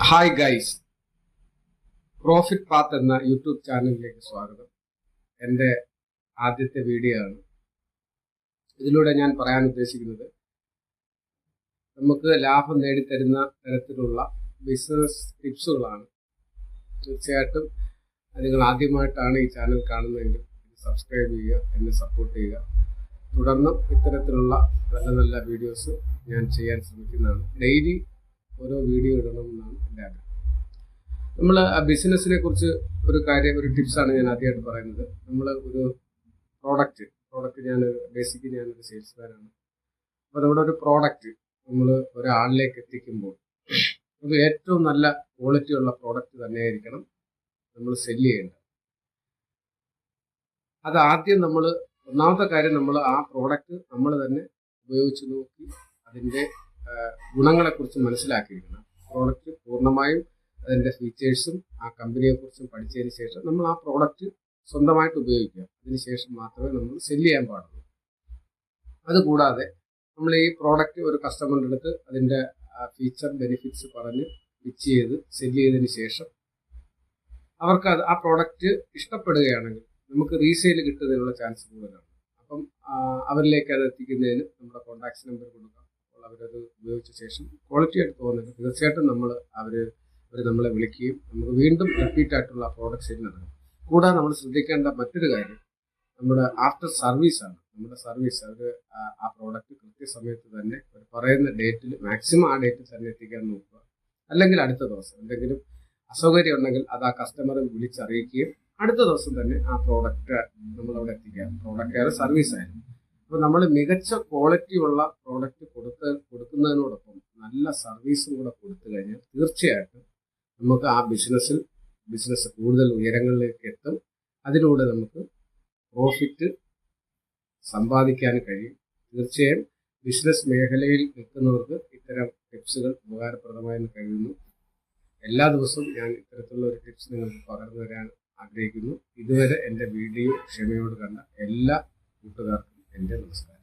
Hi guys, profit path എന്ന YouTube ചാനലിലേക്ക് സ്വാഗതം. എൻ്റെ ആദ്യത്തെ വീഡിയോ ആണ്. ഇതിലൂടെ ഞാൻ പറയാൻ ഉദ്ദേശിക്കുന്നത് നമുക്ക് ലാഭം നേടിത്തരുന്ന തരത്തിലുള്ള ബിസിനസ് ടിപ്സുകളാണ്. തീർച്ചയായിട്ടും നിങ്ങൾ ആദ്യമായിട്ടാണ് ഈ ചാനൽ കാണുന്നതെങ്കിൽ സബ്സ്ക്രൈബ് ചെയ്യുക, എന്നെ സപ്പോർട്ട് ചെയ്യുക. തുടർന്നും ഇത്തരത്തിലുള്ള നല്ല നല്ല വീഡിയോസ് ഞാൻ ചെയ്യാൻ ശ്രമിക്കുന്നതാണ്. ഡെയിലി ഓരോ വീഡിയോ ഇടണമെന്നാണ് എൻ്റെ ആഗ്രഹം. നമ്മൾ ബിസിനസ്സിനെ കുറിച്ച് ഒരു ടിപ്സാണ് ഞാൻ ആദ്യമായിട്ട് പറയുന്നത്. നമ്മൾ ഒരു പ്രോഡക്റ്റ് ഞാനൊരു സെയിൽസ്മാനാണ്. അപ്പോൾ നമ്മുടെ ഒരു പ്രോഡക്റ്റ് നമ്മൾ ഒരാളിലേക്ക് എത്തിക്കുമ്പോൾ അത് ഏറ്റവും നല്ല ക്വാളിറ്റി ഉള്ള പ്രോഡക്റ്റ് തന്നെയായിരിക്കണം നമ്മൾ സെല്ല് ചെയ്യേണ്ടത്. അത് ആദ്യം ഒന്നാമത്തെ കാര്യം, നമ്മൾ ആ പ്രോഡക്റ്റ് നമ്മൾ തന്നെ ഉപയോഗിച്ച് നോക്കി അതിൻ്റെ ഗുണങ്ങളെക്കുറിച്ച് മനസ്സിലാക്കിയിരിക്കണം. പ്രോഡക്റ്റ് പൂർണ്ണമായും അതിൻ്റെ ഫീച്ചേഴ്സും ആ കമ്പനിയെക്കുറിച്ചും പഠിച്ചതിന് ശേഷം നമ്മൾ ആ പ്രോഡക്റ്റ് സ്വന്തമായിട്ട് ഉപയോഗിക്കുക. അതിനുശേഷം മാത്രമേ നമ്മൾ സെല്ല് ചെയ്യാൻ പാടുള്ളൂ. അതുകൂടാതെ നമ്മൾ ഈ പ്രോഡക്റ്റ് ഒരു കസ്റ്റമറിൻ്റെ അടുത്ത് അതിൻ്റെ ഫീച്ചർ ബെനിഫിറ്റ്സ് പറഞ്ഞ് പിച്ച് ചെയ്ത് സെല്ല് ചെയ്തതിന് ശേഷം അവർക്ക് ആ പ്രോഡക്റ്റ് ഇഷ്ടപ്പെടുകയാണെങ്കിൽ നമുക്ക് റീസെയിൽ കിട്ടുന്നതിനുള്ള ചാൻസ് കൂടുതലാണ്. അപ്പം അവരിലേക്ക് അത് എത്തിക്കുന്നതിന് നമ്മുടെ കോൺടാക്ട്സ് നമ്പർ കൊടുക്കാം. അവരത് ഉപയോഗിച്ച ശേഷം ക്വാളിറ്റി ആയിട്ട് തോന്നുന്നത് തീർച്ചയായിട്ടും അവർ നമ്മളെ വിളിക്കുകയും നമുക്ക് വീണ്ടും റിപ്പീറ്റ് ആയിട്ടുള്ള പ്രോഡക്റ്റ് സെയിൽ നടക്കും. കൂടാതെ നമ്മൾ ശ്രദ്ധിക്കേണ്ട മറ്റൊരു കാര്യം നമ്മുടെ ആഫ്റ്റർ സർവീസാണ്. നമ്മുടെ സർവീസ് അവർ ആ പ്രോഡക്റ്റ് കൃത്യസമയത്ത് തന്നെ പറയുന്ന ഡേറ്റിൽ, മാക്സിമം ആ ഡേറ്റിൽ തന്നെ എത്തിക്കാൻ നോക്കുക. അല്ലെങ്കിൽ അടുത്ത ദിവസം എന്തെങ്കിലും അസൗകര്യം ഉണ്ടെങ്കിൽ അത് ആ കസ്റ്റമറെ വിളിച്ചറിയിക്കുകയും അടുത്ത ദിവസം തന്നെ ആ പ്രോഡക്റ്റ് നമ്മളവിടെ എത്തിക്കുക. പ്രോഡക്റ്റ് ആയാലും സർവീസ് ആയാലും. അപ്പോൾ നമ്മൾ മികച്ച ക്വാളിറ്റി ഉള്ള പ്രോഡക്റ്റ് കൊടുക്കുന്നതിനോടൊപ്പം നല്ല സർവീസും കൂടെ കൊടുത്തു കഴിഞ്ഞാൽ തീർച്ചയായിട്ടും നമുക്ക് ആ ബിസിനസ് കൂടുതൽ ഉയരങ്ങളിലേക്ക് എത്തും. അതിലൂടെ നമുക്ക് പ്രോഫിറ്റ് സമ്പാദിക്കാൻ കഴിയും. തീർച്ചയായും ബിസിനസ് മേഖലയിൽ നിൽക്കുന്നവർക്ക് ഇത്തരം ടിപ്സുകൾ ഉപകാരപ്രദമായെന്ന് കഴിയുന്നു. എല്ലാ ദിവസവും ഞാൻ ഇത്തരത്തിലുള്ള ഒരു ടിപ്സ് നിങ്ങൾക്ക് പകർന്നു തരാൻ ആഗ്രഹിക്കുന്നു. ഇതുവരെ എൻ്റെ വീഡിയോ ക്ഷമയോട് കണ്ട എല്ലാ കൂട്ടുകാർക്കും എൻ്റെ നമസ്കാരം.